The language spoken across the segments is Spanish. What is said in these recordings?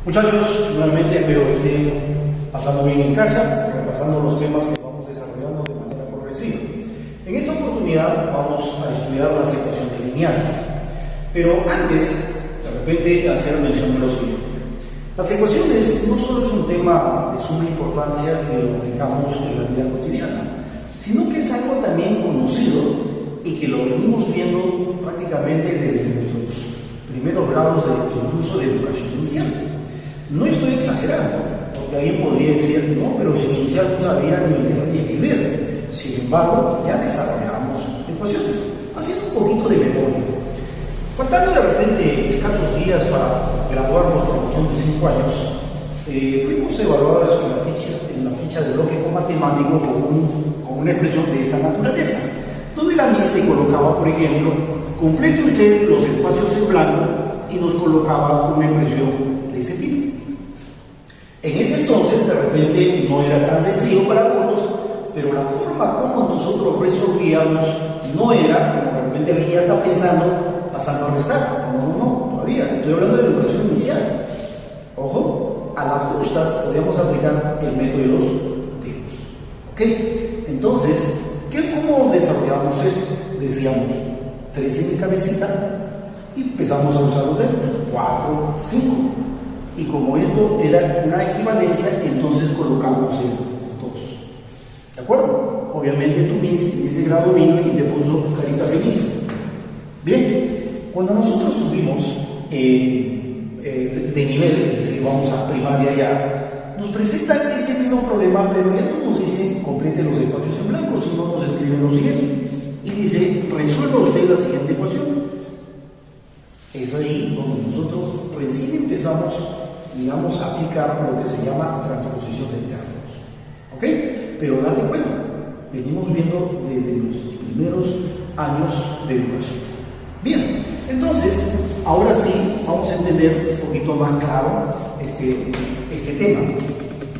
Muchachos, nuevamente espero estén pasando bien en casa, repasando los temas que vamos desarrollando de manera progresiva. En esta oportunidad vamos a estudiar las ecuaciones lineales, pero antes, de repente, hacer mención de lo siguiente. Las ecuaciones no solo es un tema de suma importancia que lo aplicamos en la vida cotidiana, sino que es algo también conocido y que lo venimos viendo prácticamente desde nuestros primeros grados incluso de educación inicial. No estoy exagerando, porque alguien podría decir, no, pero si inicial no sabía ni leer ni escribir. Sin embargo, ya desarrollamos ecuaciones, haciendo un poquito de memoria. Faltando de repente escasos días para graduarnos por promoción de 5 años, fuimos evaluados en la ficha de lógico matemático con una expresión de esta naturaleza, donde la MIS colocaba, por ejemplo, complete usted los espacios en blanco y nos colocaba una expresión de ese tipo. En ese entonces, de repente, no era tan sencillo para algunos, pero la forma como nosotros resolvíamos no era, como de repente alguien ya está pensando, pasando a restar. No, todavía. Estoy hablando de educación inicial. Ojo, a las justas podíamos aplicar el método de los dedos. ¿Ok? Entonces, ¿cómo desarrollamos esto? Decíamos 3 en mi cabecita y empezamos a usar los dedos. 4, 5. Y como esto era una equivalencia, entonces colocamos el 2. ¿De acuerdo? Obviamente tu Miss en ese grado vino y te puso carita feliz. Bien, cuando nosotros subimos de nivel, es decir, vamos a primaria ya, nos presentan ese mismo problema, pero ya no nos dicen complete los espacios en blanco, sino nos escriben lo siguiente. Y dice, resuelva usted la siguiente ecuación. Es ahí donde nosotros recién empezamos, digamos, a aplicar lo que se llama transposición de términos. ¿Ok? Pero date cuenta, venimos viendo desde nuestros primeros años de educación. Bien, entonces, ahora sí, vamos a entender un poquito más claro este tema.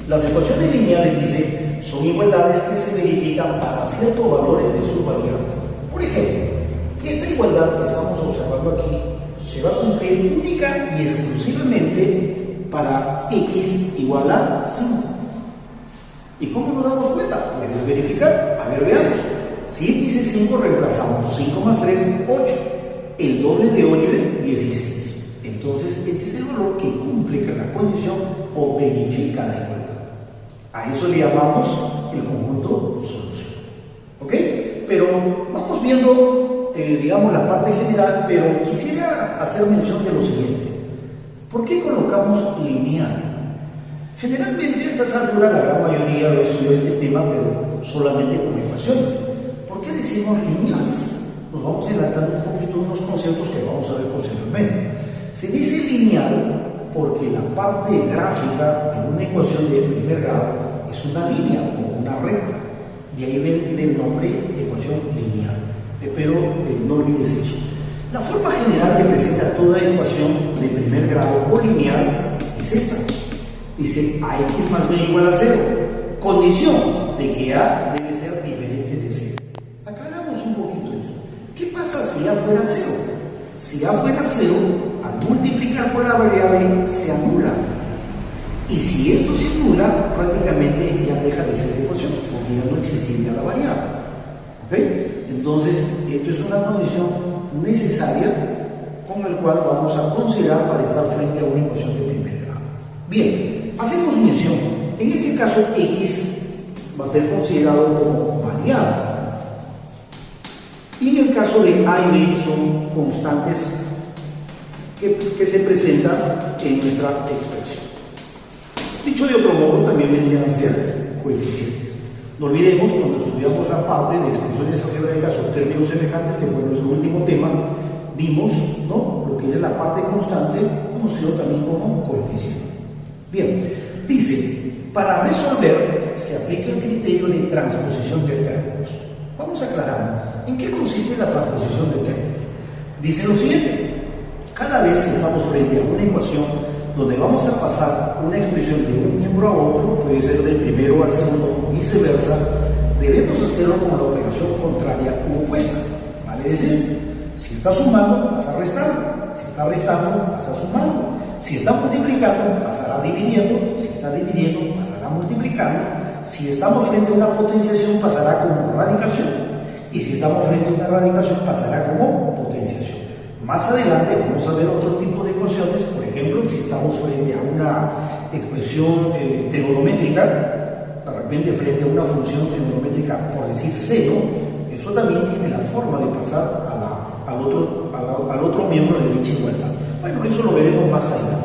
Las ecuaciones lineales, dice, son igualdades que se verifican para ciertos valores de sus variables. Por ejemplo, esta igualdad que estamos observando aquí se va a cumplir única y exclusivamente para x igual a 5. ¿Y cómo nos damos cuenta? Puedes verificar. A ver, veamos. Si x es 5, reemplazamos 5 más 3, 8. El doble de 8 es 16. Entonces, este es el valor que cumple con la condición o verifica la igualdad. A eso le llamamos el conjunto solución. ¿Ok? Pero vamos viendo, digamos, la parte general, pero quisiera hacer mención de lo siguiente. ¿Por qué colocamos lineal? Generalmente a estas alturas la gran mayoría lo estudió este tema, pero solamente con ecuaciones. ¿Por qué decimos lineales? Nos vamos adelantando un poquito unos conceptos que vamos a ver posteriormente. Se dice lineal porque la parte gráfica de una ecuación de primer grado es una línea o una recta. De ahí viene el nombre ecuación lineal. Espero no olvides eso. La forma general que presenta toda ecuación de primer grado o lineal es esta. Dice ax más b igual a 0. Condición de que a debe ser diferente de 0. Aclaramos un poquito esto. ¿Qué pasa si a fuera 0? Si a fuera 0, al multiplicar por la variable se anula. Y si esto se anula, prácticamente ya deja de ser ecuación, porque ya no existiría la variable. ¿Ok? Entonces, esto es una condición necesaria con el cual vamos a considerar para estar frente a una ecuación de primer grado. Bien, hacemos mención. En este caso, x va a ser considerado como variable. Y en el caso de a y b son constantes que se presentan en nuestra expresión. Dicho de otro modo, también vendrían a ser coeficientes. No olvidemos, cuando estudiamos la parte de expresiones algebraicas o términos semejantes, que fue nuestro último tema, vimos, ¿no?, lo que es la parte constante, conocido también como coeficiente. Bien, dice, para resolver se aplica el criterio de transposición de términos. Vamos aclarando. ¿En qué consiste la transposición de términos? Dice lo siguiente. Cada vez que estamos frente a una ecuación donde vamos a pasar una expresión de un miembro a otro, puede ser del primero al segundo o viceversa, debemos hacerlo con la operación contraria u opuesta. Vale decir, si está sumando, vas a restar. Si está restando, vas a sumando. Si está multiplicando, pasará dividiendo. Si está dividiendo, pasará multiplicando. Si estamos frente a una potenciación, pasará como radicación. Y si estamos frente a una radicación, pasará como potenciación. Más adelante vamos a ver otro tipo de ecuaciones. Por ejemplo, si estamos frente a una expresión trigonométrica, de repente frente a una función trigonométrica, por decir seno, eso también tiene la forma de pasar al otro miembro de dicha igualdad. Bueno, eso lo veremos más adelante.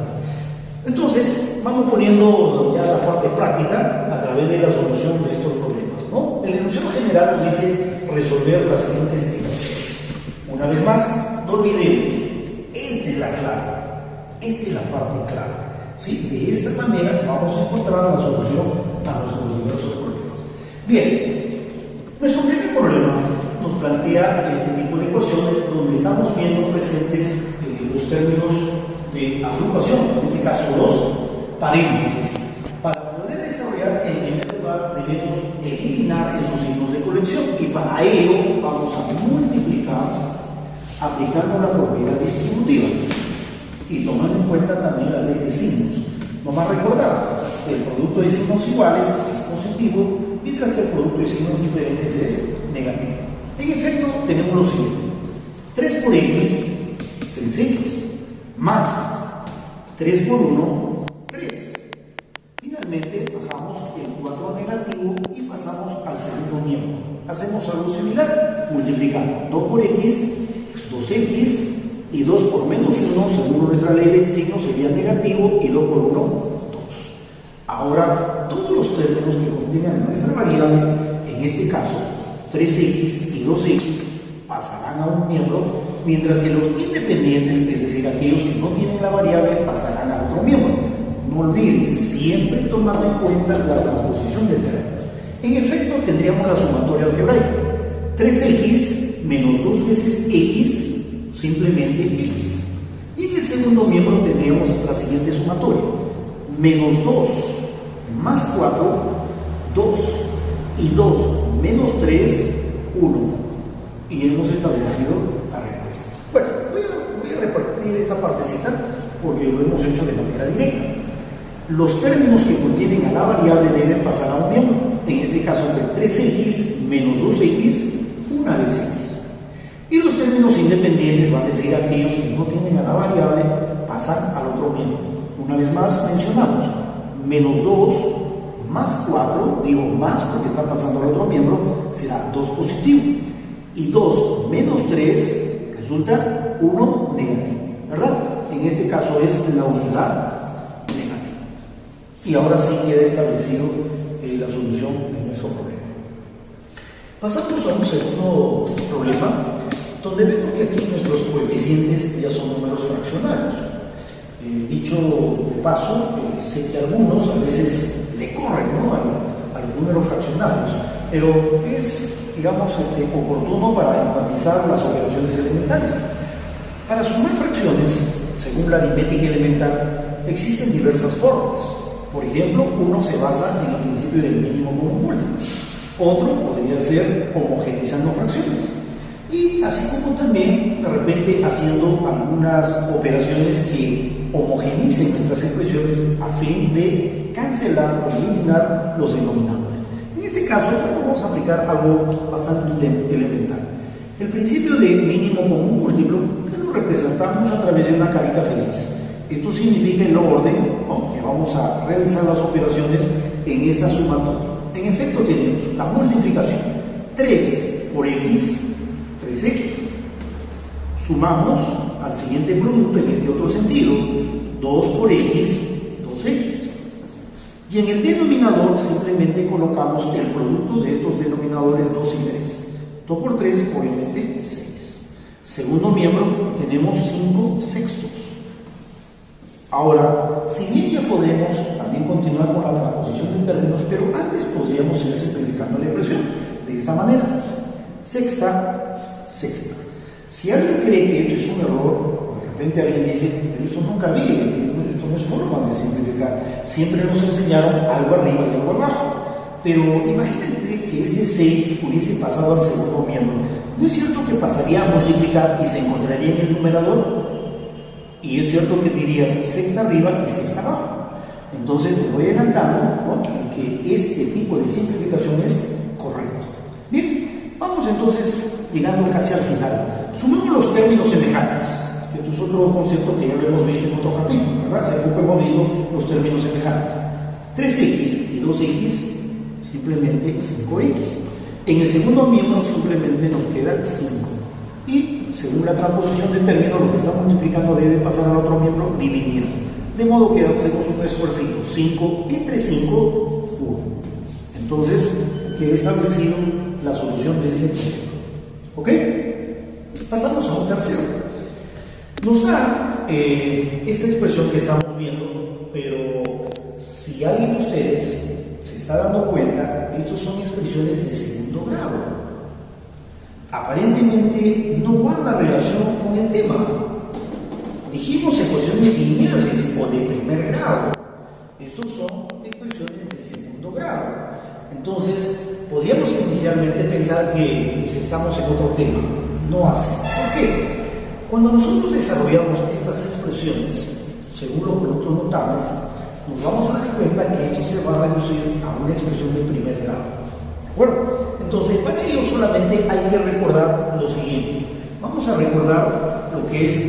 Entonces, vamos poniendo ya la parte práctica a través de la solución de estos problemas, ¿no? El enunciado general nos dice resolver las siguientes ecuaciones. Una vez más, no olvidemos, esta es la clave, esta es la parte clave, ¿sí? De esta manera vamos a encontrar la solución a nuestros diversos problemas. Bien, nuestro primer problema nos plantea este tipo de ecuaciones donde estamos viendo presentes los términos de agrupación, en este caso los paréntesis. Para poder desarrollar, en primer lugar, debemos eliminar esos signos de colección y para ello vamos a multiplicar aplicando la propiedad distributiva y tomando en cuenta también la ley de signos. Vamos a recordar que el producto de signos iguales es positivo, mientras que el producto de signos diferentes es negativo. En efecto, tenemos lo siguiente: 3 por x, 3x, más 3 por 1, 3. Finalmente, bajamos el 4 negativo y pasamos al segundo miembro. Hacemos algo similar, multiplicando 2 por x, 2x, y 2 por menos 1, según nuestra ley de signos, sería negativo, y 2 por 1, 2. Ahora, todos los términos que contengan nuestra variable, en este caso, 3x y 2x, pasarán a un miembro, mientras que los independientes, es decir, aquellos que no tienen la variable, pasarán a otro miembro. No olvides siempre tomando en cuenta la transposición de términos. En efecto, tendríamos la sumatoria algebraica: 3x menos 2 veces x, simplemente x. Y en el segundo miembro tendríamos la siguiente sumatoria: menos 2 más 4, 2, y 2 menos 3, 1. Y hemos establecido la respuesta. Bueno, voy a repartir esta partecita porque lo hemos hecho de manera directa. Los términos que contienen a la variable deben pasar a un miembro. En este caso fue 3x menos 2x, una vez x. Y los términos independientes van a decir aquellos que no tienen a la variable, pasan al otro miembro. Una vez más mencionamos, menos 2 más 4, digo más porque está pasando al otro miembro, será 2 positivo. Y 2 menos 3 resulta 1 negativo, ¿verdad? En este caso es la unidad negativa. Y ahora sí queda establecido la solución de nuestro problema. Pasamos a un segundo problema, donde vemos que aquí nuestros coeficientes ya son números fraccionarios. Dicho de paso, sé que algunos a veces le corren, ¿no?, a los números fraccionarios, pero es, digamos, oportuno para enfatizar las operaciones elementales. Para sumar fracciones, según la aritmética elemental, existen diversas formas. Por ejemplo, uno se basa en el principio del mínimo común múltiplo. Otro podría ser homogeneizando fracciones. Y así como también, de repente, haciendo algunas operaciones que homogeneicen nuestras expresiones a fin de cancelar o eliminar los denominadores. En este caso, vamos a aplicar algo bastante elemental. El principio de mínimo común múltiplo, que lo representamos a través de una carita feliz. Esto significa el orden que vamos a realizar las operaciones en esta sumatoria. En efecto, tenemos la multiplicación: 3 por x, 3x. Sumamos al siguiente producto en este otro sentido: 2 por x, 2x. Y en el denominador simplemente colocamos el producto de estos denominadores 2 y 3. 2 por 3, obviamente 6. Segundo miembro, tenemos 5 sextos. Ahora, sin ella podemos también continuar con la transposición de términos, pero antes podríamos ir simplificando la expresión de esta manera: sexta, sexta. Si alguien cree que esto es un error, o de repente alguien dice, pero esto nunca vi, esto no es forma de simplificar. Siempre nos enseñaron algo arriba y algo abajo. Pero imagínate que este 6 hubiese pasado al segundo miembro. ¿No es cierto que pasaría a multiplicar y se encontraría en el numerador? Y es cierto que dirías sexta arriba y sexta abajo. Entonces te voy adelantando, ¿no?, que este tipo de simplificación es correcto. Bien, vamos entonces llegando casi al final. Sumemos los términos semejantes, que esto es otro concepto que ya lo hemos visto en otro capítulo, ¿verdad? Hace poco hemos visto los términos semejantes. 3x y 2x, simplemente 5x. En el segundo miembro simplemente nos queda 5. Y según la transposición de términos, lo que está multiplicando debe pasar al otro miembro dividido. De modo que hacemos un esfuerzo, 5 entre 5, 1. Entonces, queda establecido la solución de este tema. ¿Ok? Pasamos a un tercero. Nos da esta expresión que estamos viendo, pero si alguien de ustedes se está dando cuenta, estas son expresiones de segundo grado. Aparentemente no guarda relación con el tema. Dijimos ecuaciones lineales o de primer grado. Estos son expresiones de segundo grado. Entonces, podríamos inicialmente pensar que pues, estamos en otro tema. No así. ¿Por qué? Cuando nosotros desarrollamos estas expresiones, según los productos notables, nos vamos a dar cuenta que esto se va a reducir a una expresión de primer grado. ¿De acuerdo? Entonces, para ello solamente hay que recordar lo siguiente. Vamos a recordar lo que es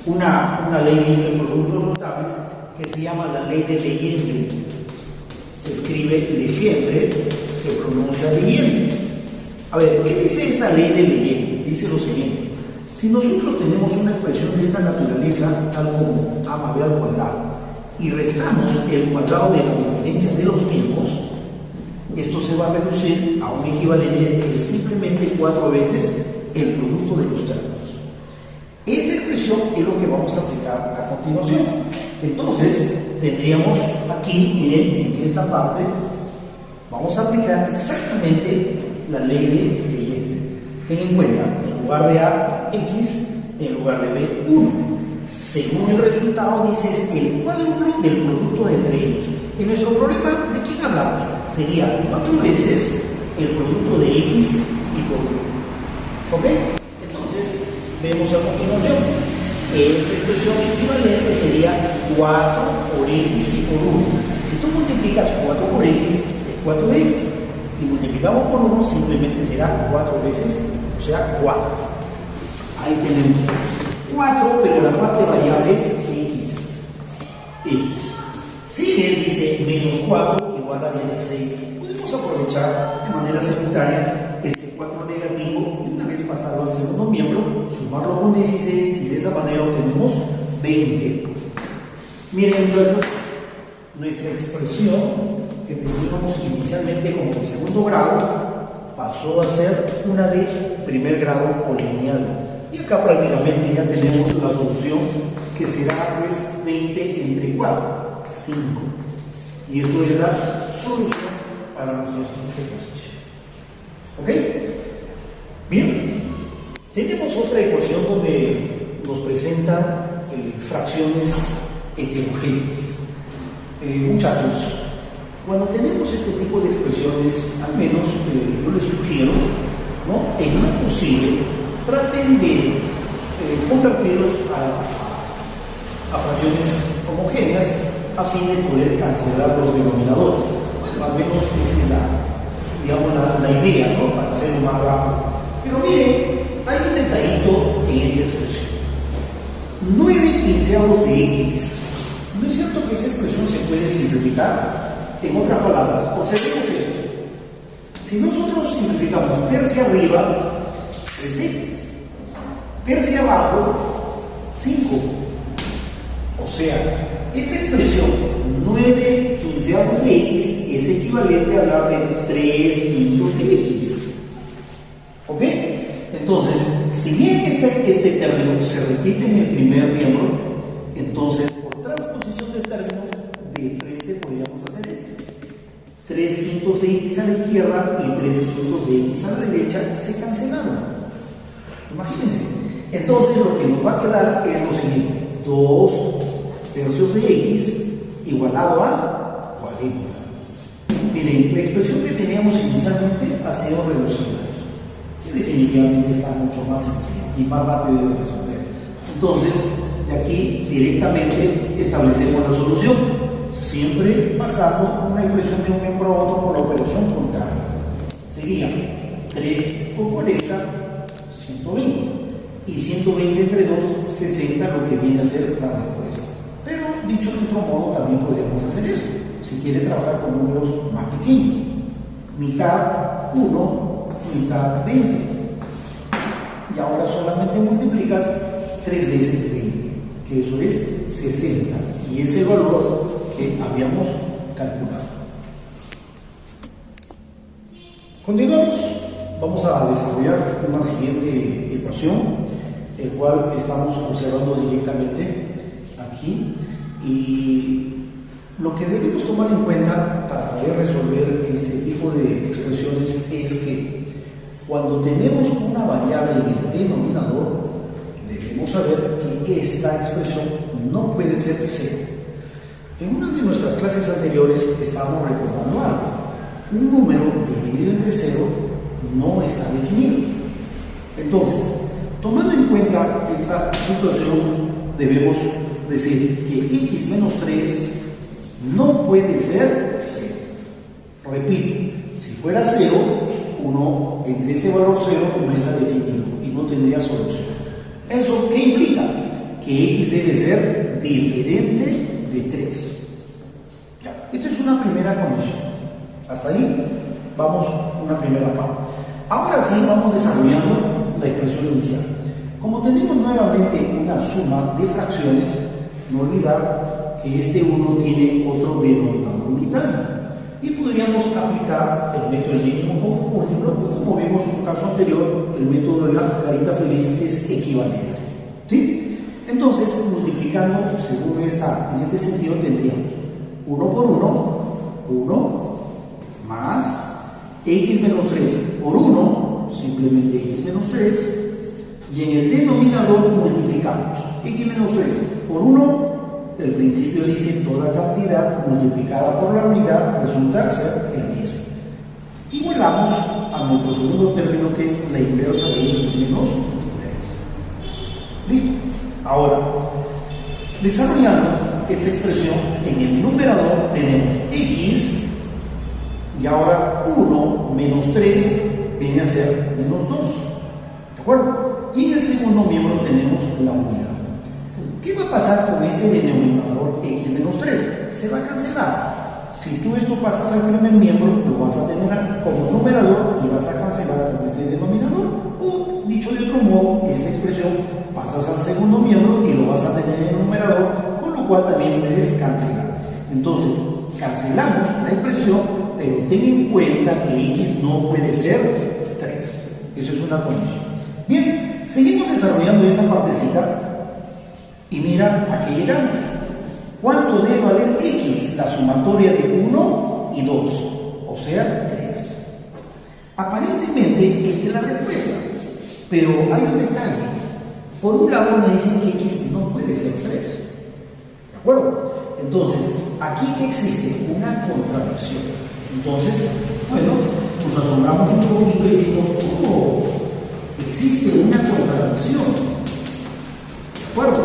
una ley de productos notables que se llama la ley de Legendre. Se escribe Legendre, se pronuncia Legendre. A ver, ¿qué dice esta ley de Legendre? Dice lo siguiente: si nosotros tenemos una expresión de esta naturaleza, tal como a más b al cuadrado, y restamos el cuadrado de las diferencias de los mismos, esto se va a reducir a un equivalente que es simplemente 4 veces el producto de los términos. Esta expresión es lo que vamos a aplicar a continuación. Entonces, tendríamos aquí, miren, en esta parte, vamos a aplicar exactamente la ley de Legendre. Ten en cuenta, en lugar de A, X, en lugar de B, 1. Según el resultado, dices el cuádruplo del producto entre ellos. En nuestro problema, ¿de quién hablamos? Sería 4 veces el producto de X y por 1. ¿Ok? Entonces, vemos a continuación. Esta expresión equivalente sería 4 por X y por 1. Si tú multiplicas 4 por X, es 4X. Y multiplicamos por 1, simplemente será 4 veces, o sea, 4. Ahí tenemos 4, pero la parte variable es X. X. Sigue, dice, menos 4 igual a 16. Podemos aprovechar de manera secundaria este 4 negativo y una vez pasado al segundo miembro, sumarlo con 16 y de esa manera obtenemos 20. Miren, entonces, nuestra expresión que teníamos inicialmente como de segundo grado pasó a ser una de primer grado polineal. Y acá prácticamente ya tenemos la solución que será pues 20 entre 4. 5. Y esto es la solución para nuestra siguiente ecuación. ¿Ok? Bien. Tenemos otra ecuación donde nos presenta fracciones heterogéneas. Muchachos, cuando tenemos este tipo de expresiones, al menos yo les sugiero, ¿no?, en lo posible, traten de convertirlos a fracciones homogéneas a fin de poder cancelar los denominadores. Bueno, al menos esa es la idea, ¿no?, para hacerlo más rápido. Pero miren, hay un detallito en esta expresión. 9/15 de X. ¿No es cierto que esa expresión se puede simplificar? En otras palabras, observemos esto. Si nosotros simplificamos tercia arriba, 3x. Tercia abajo, 5. O sea, esta expresión 9/15 de X es equivalente a hablar de 3/5 de X. ¿Ok? Entonces, si bien este término se repite en el primer miembro, entonces por transposición de términos de frente podríamos hacer esto. 3/5 de X a la izquierda y 3/5 de X a la derecha se cancelaron. Imagínense. Entonces lo que nos va a quedar es lo siguiente: 2/3 de X igualado a 40. Miren, la expresión que teníamos inicialmente ha sido reducida, que definitivamente está mucho más sencilla y más rápido de resolver. Entonces, de aquí directamente establecemos la solución, siempre pasando una expresión de un miembro a otro por la operación contraria. Sería 3 por 40, 120. Y 120 entre 2, 60, lo que viene a ser la respuesta. Pero, dicho de otro modo, también podríamos hacer eso. Si quieres trabajar con números más pequeños. Mitad 1, mitad 20. Y ahora solamente multiplicas 3 veces 20, que eso es 60. Y es el valor que habíamos calculado. Continuamos. Vamos a desarrollar una siguiente ecuación, el cual estamos observando directamente aquí. Y lo que debemos tomar en cuenta para poder resolver este tipo de expresiones es que cuando tenemos una variable en el denominador, debemos saber que esta expresión no puede ser cero. En una de nuestras clases anteriores estábamos recordando algo. Un número dividido entre cero no está definido. Entonces, tomando en cuenta esta situación, debemos decir que x menos 3 no puede ser 0. Repito, si fuera 0, uno entre ese valor 0 no está definido y no tendría solución. ¿Eso qué implica? Que x debe ser diferente de 3. Ya, esto es una primera condición. Hasta ahí vamos una primera parte. Ahora sí vamos desarrollando la expresión inicial. Como tenemos nuevamente una suma de fracciones, no olvidar que este 1 tiene otro denominador unitario. Y podríamos aplicar el método del mínimo como múltiplo, o como vimos en un caso anterior, el método de la carita feliz, que es equivalente. ¿Sí? Entonces, multiplicando según en este sentido, tendríamos 1 por 1, 1 más x menos 3 por 1, simplemente x menos 3, y en el denominador multiplicamos x menos 3 por 1, el principio dice toda cantidad multiplicada por la unidad resulta ser el mismo. Igualamos a nuestro segundo término, que es la inversa de x menos 3. ¿Listo? Ahora, desarrollando esta expresión, en el numerador tenemos x, y ahora 1 menos 3 viene a ser menos 2. ¿De acuerdo? Y en el segundo miembro tenemos la unidad. ¿Qué va a pasar con este denominador x menos 3? Se va a cancelar. Si tú esto pasas al primer miembro, lo vas a tener como numerador y vas a cancelar con este denominador. O, dicho de otro modo, esta expresión pasas al segundo miembro y lo vas a tener en el numerador, con lo cual también puedes cancelar. Entonces, cancelamos la expresión, pero ten en cuenta que x no puede ser 3. Eso es una condición. Bien, seguimos desarrollando esta partecita y mira a qué llegamos. ¿Cuánto debe valer x? La sumatoria de 1 y 2, o sea, 3. Aparentemente esta es la respuesta, pero hay un detalle. Por un lado me dicen que x no puede ser 3. ¿De acuerdo? Entonces, aquí que existe una contradicción. Entonces, bueno, nos asombramos un poquito y decimos, ¿cómo existe una contradicción? ¿De acuerdo?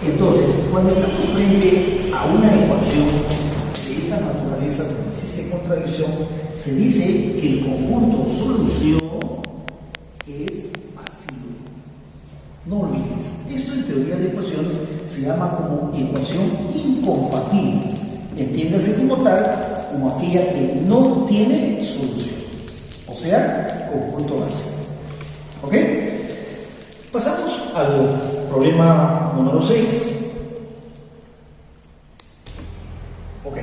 Entonces, cuando estamos frente a una ecuación de esta naturaleza donde existe contradicción, se dice que el conjunto solución es pasivo. No olvides, esto en teoría de ecuaciones se llama como ecuación incompatible. Entiéndase como tal, como aquella que no tiene solución. O sea, conjunto básico. ¿Ok? Pasamos al problema número 6. Ok.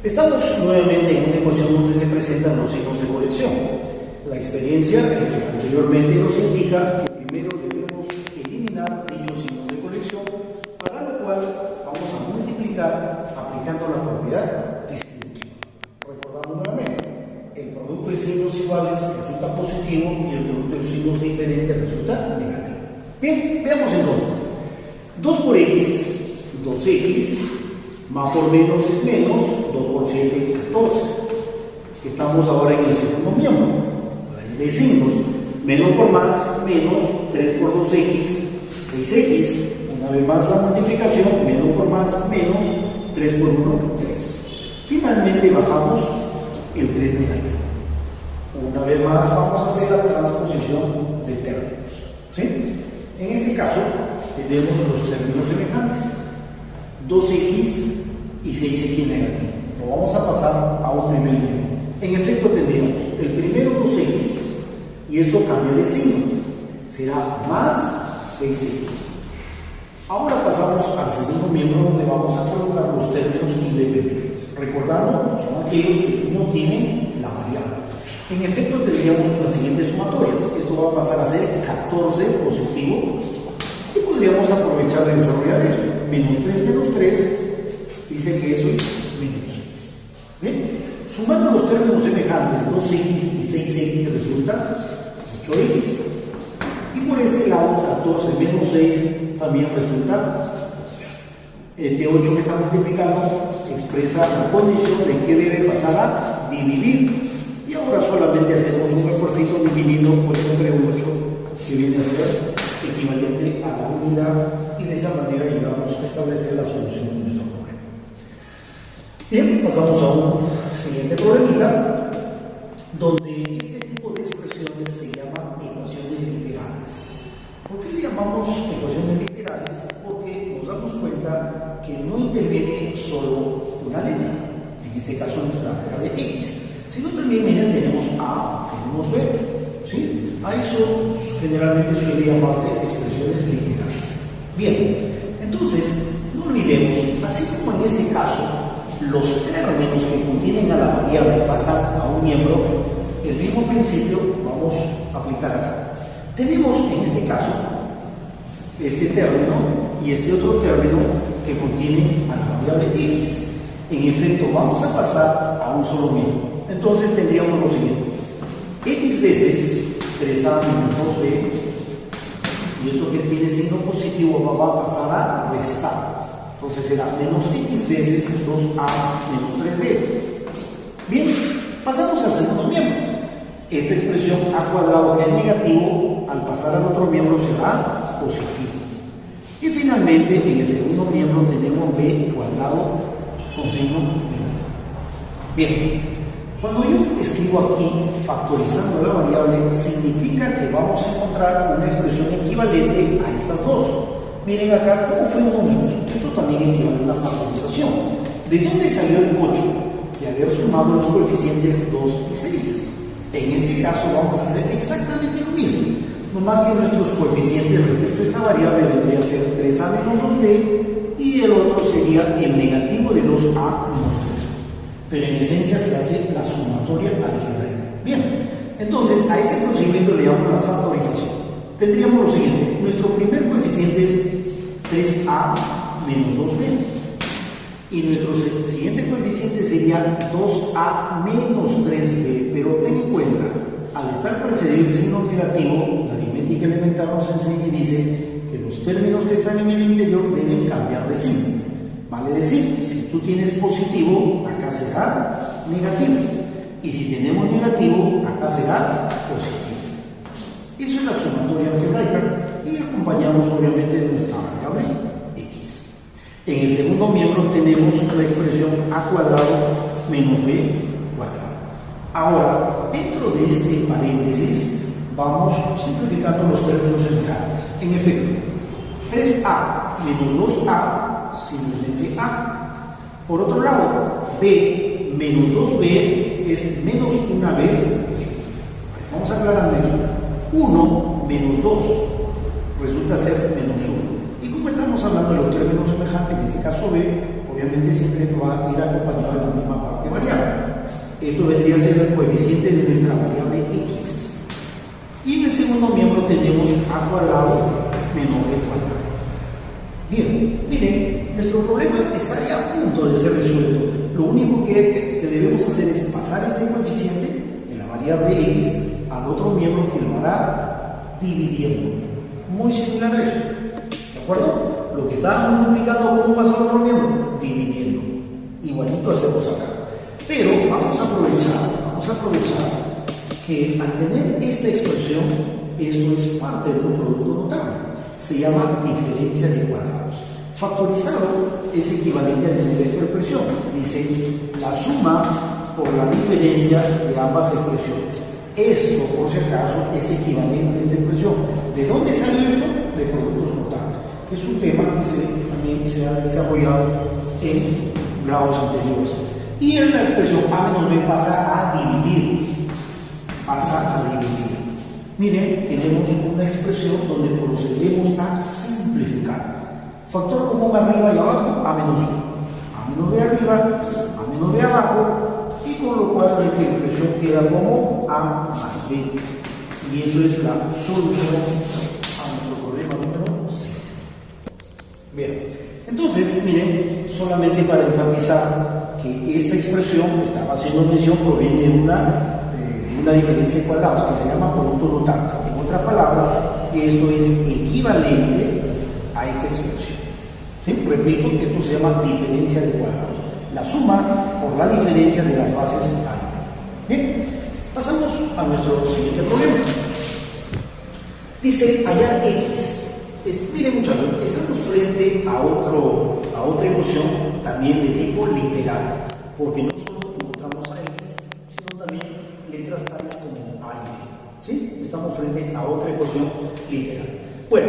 Estamos nuevamente en una ecuación donde se presentan los signos de colección. La experiencia anteriormente nos indica que primero debemos eliminar dichos signos de colección, para lo cual vamos a multiplicar aplicando la propiedad distributiva. Recordamos nuevamente, el producto de signos iguales resulta positivo y el producto de signos diferentes resulta negativo. Bien, veamos entonces. 2 por x, 2x, más por menos es menos, 2 por 7 es 14. Estamos ahora en el segundo miembro, la ley de signos. Menos por más, menos, 3 por 2x, 6x, una vez más la multiplicación, menos por más, menos 3 por 1, 3. Finalmente bajamos el 3 negativo. Una vez más vamos a hacer la transposición de términos, ¿sí? En este caso tenemos los términos semejantes, 2x y 6x negativo. Lo vamos a pasar a un primer nivel. En efecto tendríamos el primero 2x y esto cambia de signo, será más 6x. Ahora pasamos al segundo miembro donde vamos a colocar los términos independientes. Recordando, son aquellos que no tienen la variable. En efecto tendríamos las siguientes sumatorias. Esto va a pasar a ser 14 positivo y podríamos aprovechar de desarrollar esto. Menos 3 dice que eso es menos 6. ¿Bien? Sumando los términos semejantes, 2x y 6x resulta 8x. Y por este lado, 14 menos 6 también resulta 8. Este 8 que está multiplicando expresa la condición de que debe pasar a dividir. Y ahora solamente hacemos un refuercito dividiendo por entre 8, que viene a ser equivalente a la unidad, y de esa manera llegamos a establecer la solución de nuestro problema. Bien, pasamos a un siguiente problemita, donde este tipo de expresiones se llaman ecuaciones literales. ¿Por qué le llamamos ecuaciones literales? Porque nos damos cuenta que no interviene solo una letra, en este caso nuestra variable x, sino también, miren, tenemos a, tenemos b, ¿sí? A eso generalmente suele llamarse expresiones literales. Bien, entonces, no olvidemos, así como en este caso, los términos que contienen a la variable pasan a un miembro, el mismo principio vamos a aplicar acá. Tenemos en este caso este término y este otro término que contienen a la variable x. En efecto, vamos a pasar a un solo miembro. Entonces tendríamos lo siguiente: x veces 3a menos 2b, y esto que tiene signo positivo va a pasar a restar. Entonces será menos x veces 2a menos 3b. Bien, pasamos al segundo miembro. Esta expresión a cuadrado que es negativo, al pasar al otro miembro será positivo. Y finalmente, en el segundo miembro tenemos b cuadrado con signo negativo. Bien, cuando yo escribo aquí factorizando la variable, significa que vamos a encontrar una expresión equivalente a estas dos. Miren acá cómo fue un número. Esto también equivale a una factorización. ¿De dónde salió el 8? De haber sumado los coeficientes 2 y 6. En este caso vamos a hacer exactamente lo mismo, no más que nuestros coeficientes respecto a esta variable vendría a ser 3a menos 2b y el otro sería el negativo de 2a menos 3b. Pero en esencia se hace la sumatoria algebraica. Bien, entonces a ese procedimiento le llamamos la factorización. Tendríamos lo siguiente: nuestro primer coeficiente es 3a menos 2b. Y nuestro siguiente coeficiente sería 2a menos 3b, pero ten en cuenta, al estar precedido el signo negativo, la aritmética elemental nos enseña y dice que los términos que están en el interior deben cambiar de signo. Vale decir, si tú tienes positivo, acá será negativo, y si tenemos negativo, acá será positivo. Eso es la sumatoria algebraica, y acompañamos obviamente de nuestra variable. En el segundo miembro tenemos la expresión a cuadrado menos b cuadrado. Ahora, dentro de este paréntesis, vamos simplificando los términos semejantes. En efecto, 3a menos 2a, simplemente a. Por otro lado, b menos 2b es menos una vez. Vamos a aclarar esto. 1 menos 2 resulta ser menos 1. Y como estamos hablando de los términos semejantes, en este caso b, obviamente siempre va a ir acompañado de la misma parte variable. Esto vendría a ser el coeficiente de nuestra variable x. Y en el segundo miembro tenemos a cuadrado menos b cuadrado. Bien, miren, nuestro problema está ya a punto de ser resuelto. Lo único que debemos hacer es pasar este coeficiente de la variable x al otro miembro, que lo hará dividiendo. Muy similar a eso. ¿De acuerdo? Lo que está multiplicando, ¿cómo pasa al otro miembro? Dividiendo. Igualito hacemos acá. Pero vamos a aprovechar que al tener esta expresión, esto es parte de un producto notable. se llama diferencia de cuadrados. Factorizado es equivalente al nivel de expresión. Dice la suma por la diferencia de ambas expresiones. Esto, por si acaso, es equivalente a esta expresión. ¿De dónde salió esto? De productos notables, que es un tema que también se ha desarrollado en grados anteriores. Y en la expresión A menos B pasa a dividir. Miren, tenemos una expresión donde procedemos a simplificar. Factor común arriba y abajo, A menos B. A menos B arriba, A menos B abajo, y con lo cual la expresión queda como A más B. Y eso es la solución a nuestro problema número 7. Bien, entonces, miren, solamente para enfatizar que esta expresión que estaba haciendo mención proviene de una diferencia de cuadrados que se llama producto notable. En otras palabras, esto es equivalente a esta expresión. ¿Sí? Repito, esto se llama diferencia de cuadrados. La suma por la diferencia de las bases A. Bien, pasamos a nuestro siguiente problema. Dice hallar X. Miren muchachos, estamos frente a otra ecuación también de tipo literal, porque no solo encontramos a X, sino también letras tales como A y B. ¿Sí? Estamos frente a otra ecuación literal. Bueno,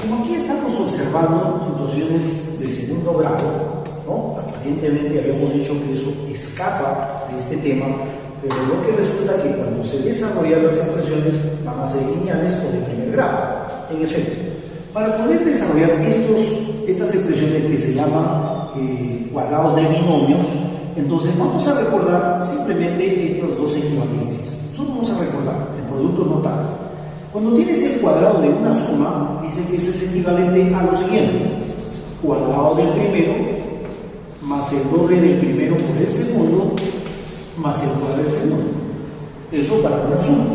como aquí estamos observando situaciones de segundo grado, ¿no? Aparentemente habíamos dicho que eso escapa de este tema, pero lo que resulta que cuando se desarrollan las expresiones van a ser lineales o de primer grado. En efecto, para poder desarrollar estas expresiones que se llaman cuadrados de binomios, entonces vamos a recordar simplemente estas dos equivalencias. Solo vamos a recordar en productos notables. Cuando tienes el cuadrado de una suma, dice que eso es equivalente a lo siguiente: cuadrado del primero más el doble del primero por el segundo más el cuadrado del segundo. Eso para una suma.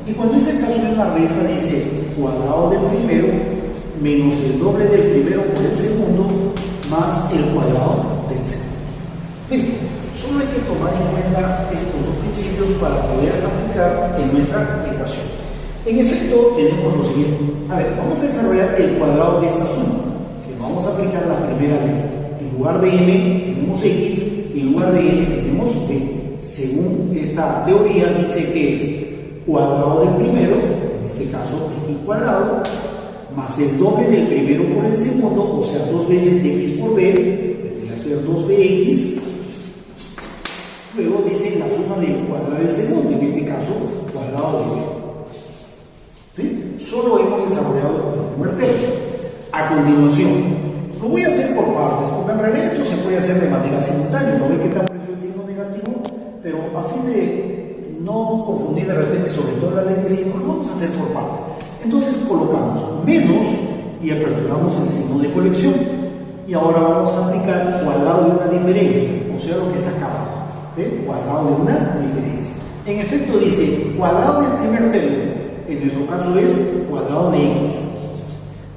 Y cuando es el caso de la resta, dice cuadrado del primero menos el doble del primero por el segundo más el cuadrado del segundo. Listo. Solo hay que tomar en cuenta estos dos principios para poder aplicar en nuestra ecuación. En efecto, tenemos lo siguiente. A ver, vamos a desarrollar el cuadrado de esta suma, que vamos a aplicar la primera ley. En lugar de m tenemos x, y en lugar de n tenemos b. Según esta teoría, dice que es cuadrado del primero, en este caso x cuadrado, más el doble del primero por el segundo, o sea, 2 veces x por b, tendría que ser 2bx. Luego dice la suma del cuadrado del segundo, en este caso, cuadrado de b. ¿Sí? Solo hemos desarrollado el primer término. A continuación, lo voy a hacer por partes, porque en realidad esto se puede hacer de manera simultánea. No ve que está puesto el signo negativo, pero a fin de no confundir de repente, sobre todo la ley de signos, lo vamos a hacer por partes. Entonces colocamos menos y aperturamos el signo de colección. Y ahora vamos a aplicar cuadrado de una diferencia, o sea, lo que está acá abajo. ¿Ve? Cuadrado de una diferencia. En efecto dice cuadrado del primer término, en nuestro caso es cuadrado de x,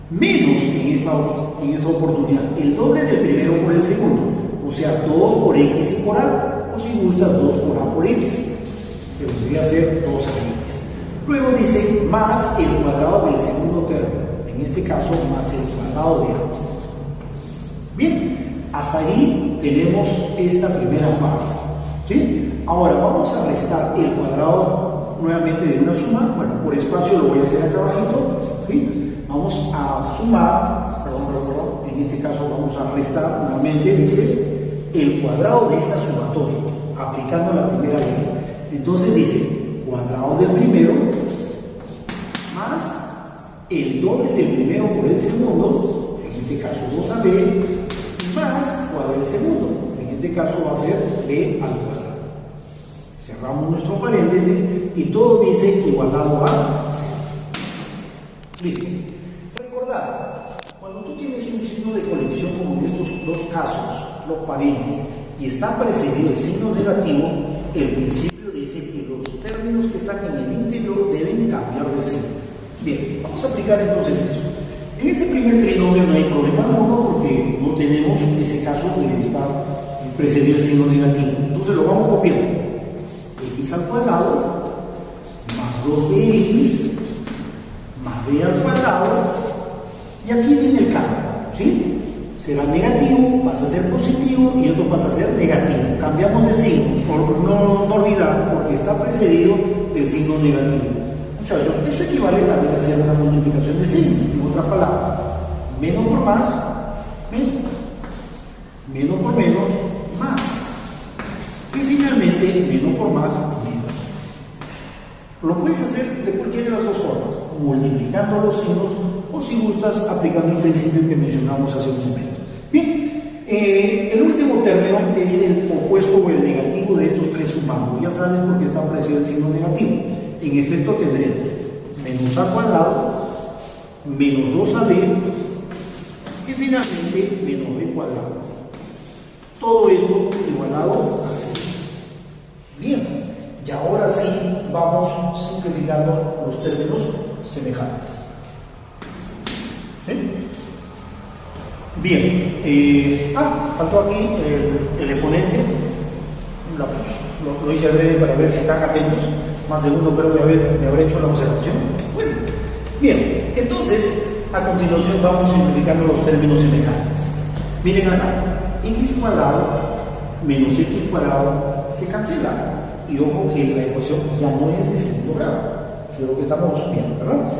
menos en esta oportunidad el doble del primero por el segundo, o sea 2 por x y por a, o si gustas 2 por a por x, que podría ser 2ax. Luego dice más el cuadrado del segundo término, en este caso más el cuadrado de a. Bien, hasta ahí tenemos esta primera parte. ¿Sí? Ahora vamos a restar el cuadrado nuevamente de una suma. Bueno, por espacio lo voy a hacer acá abajito. ¿Sí? Vamos a sumar, perdón, en este caso vamos a restar nuevamente, dice, el cuadrado de esta sumatoria, aplicando la primera ley. Entonces dice, cuadrado del primero más el doble del primero por el segundo, en este caso 2ab, más cuadrado del segundo, en este caso va a ser b al cuadrado. Cerramos nuestro paréntesis y todo dice igualado a 0. Listo. Recordad, cuando tú tienes un signo de colección como en estos dos casos, los paréntesis, y está precedido el signo negativo, el principio dice que los términos que están en el interior deben cambiar de signo. Bien, vamos a aplicar entonces eso. En este primer trinomio no hay problema alguno porque no tenemos ese caso de estar precedido el signo negativo. Entonces lo vamos copiando. X al cuadrado más 2bx más b al cuadrado Y aquí viene el cambio, ¿sí? Será negativo, pasa a ser positivo y esto pasa a ser negativo. Cambiamos de signo, por no olvidar, porque está precedido del signo negativo. Muchachos, eso equivale también a hacer una multiplicación de signo. En otras palabras, menos por más, menos. Menos por menos, más. Y finalmente, menos por más, menos. Lo puedes hacer de cualquiera de las dos formas, multiplicando los signos o si gustas aplicando el principio que mencionamos hace un momento. Bien, el último término es el opuesto o el negativo de estos tres sumados. Ya sabes por qué está precedido el signo negativo. En efecto tendremos menos a cuadrado, menos 2ab y finalmente menos b cuadrado. Todo esto igualado a 0. Bien, y ahora sí vamos simplificando los términos semejantes. ¿Sí? Bien, faltó aquí el exponente, un lapsus. Lo hice adrede para ver si están atentos. Más de uno creo que me habrá hecho la observación. Bueno, bien, entonces a continuación vamos simplificando los términos semejantes. Miren acá, x cuadrado menos x cuadrado se cancela. Y ojo que la ecuación ya no es de segundo grado. Creo que estamos bien, ¿verdad?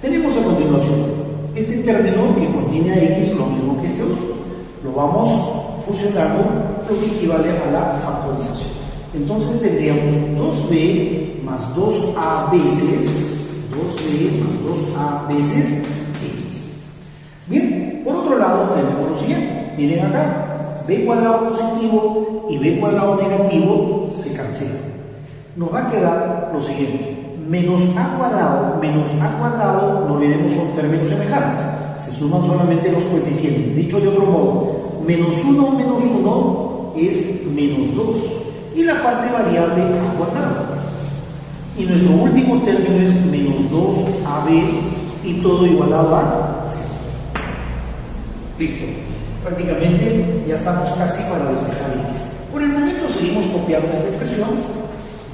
Tenemos a continuación este término que contiene a x lo mismo que este otro. Lo vamos fusionando, lo que equivale a la factorización. Entonces tendríamos 2b más 2a veces 2b más 2a veces x. Bien, por otro lado tenemos lo siguiente. Miren acá, b cuadrado positivo y b cuadrado negativo se cancelan. Nos va a quedar lo siguiente. Menos a cuadrado, no olvidemos, son términos semejantes. Se suman solamente los coeficientes. Dicho de otro modo, menos 1 es menos 2. Y la parte variable a cuadrado. Y nuestro último término es menos 2ab y todo igualado a 0. Listo. Prácticamente ya estamos casi para despejar x. Por el momento seguimos copiando esta expresión.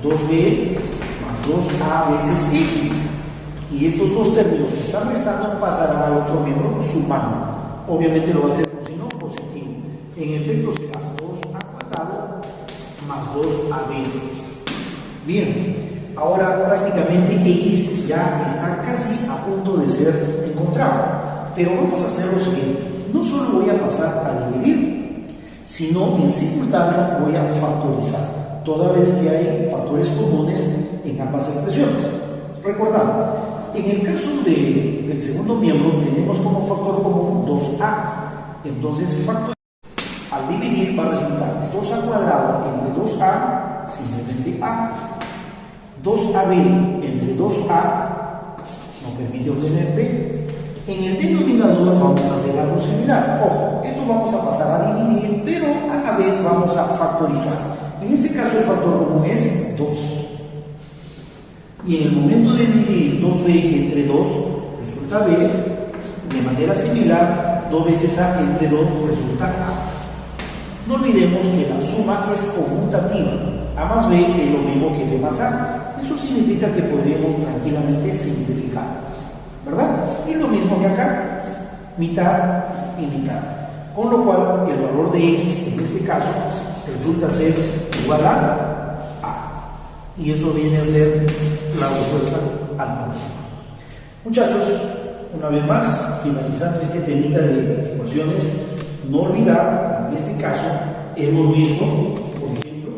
2b más 2a veces x. Y estos dos términos que están restando pasarán al otro miembro sumando. Obviamente lo va a hacer con signo positivo. En efecto será 2a cuadrado más 2ab. Bien, ahora prácticamente x ya está casi a punto de ser encontrado. Pero vamos a hacer lo siguiente. No solo voy a pasar a dividir, sino en simultáneo voy a factorizar, toda vez que hay factores comunes en ambas expresiones. Recordad, en el caso del segundo miembro tenemos como factor común 2a. Entonces, al dividir va a resultar 2a cuadrado entre 2a, simplemente a. 2ab entre 2a nos permite obtener b. En el denominador vamos a hacer algo similar. Ojo, esto vamos a pasar a dividir, pero a la vez vamos a factorizar. En este caso el factor común es 2. Y en el momento de dividir 2b entre 2, resulta b. De manera similar, 2 veces a entre 2 resulta a. No olvidemos que la suma es conmutativa. A más b es lo mismo que b más a. Eso significa que podríamos tranquilamente simplificar, ¿verdad? Y lo mismo que acá, mitad y mitad. Con lo cual, el valor de x, en este caso, resulta ser igual a a. Y eso viene a ser la respuesta al problema. Muchachos, una vez más, finalizando este temita de ecuaciones, no olvidar, en este caso, hemos visto, por ejemplo,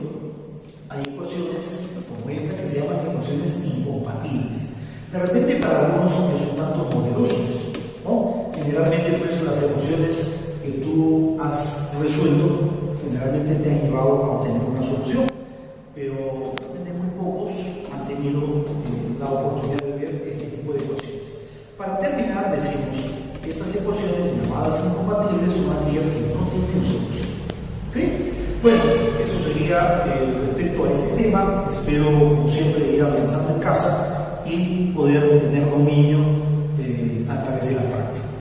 hay ecuaciones como esta que se llaman ecuaciones incompatibles. De repente para algunos es un tanto novedoso, ¿no? Generalmente pues las ecuaciones que tú has resuelto generalmente te han llevado a obtener una solución, pero muy pocos han tenido la oportunidad de ver este tipo de ecuaciones. Para terminar decimos que estas ecuaciones llamadas incompatibles son aquellas que no tienen solución. ¿Ok? Bueno, eso sería respecto a este tema. Espero como siempre ir avanzando en casa y poder tener dominio